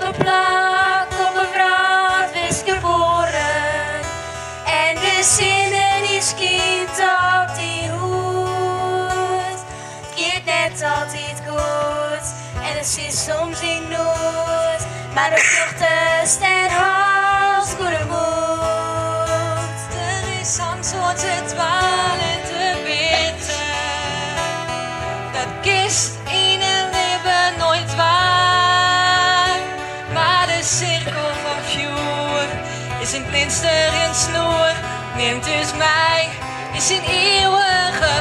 op een plak, op een brand is geboren. En de zinnen is kind op die hoed. Keert net altijd goed, en het is soms in nood. Maar de vluchtest en hals goede moed. Er is antwoord te dwalen te bidden. Dat kist in een leven nooit waar. Maar de cirkel van vuur is een glinsterend snoer. Neemt dus mij, is een eeuwige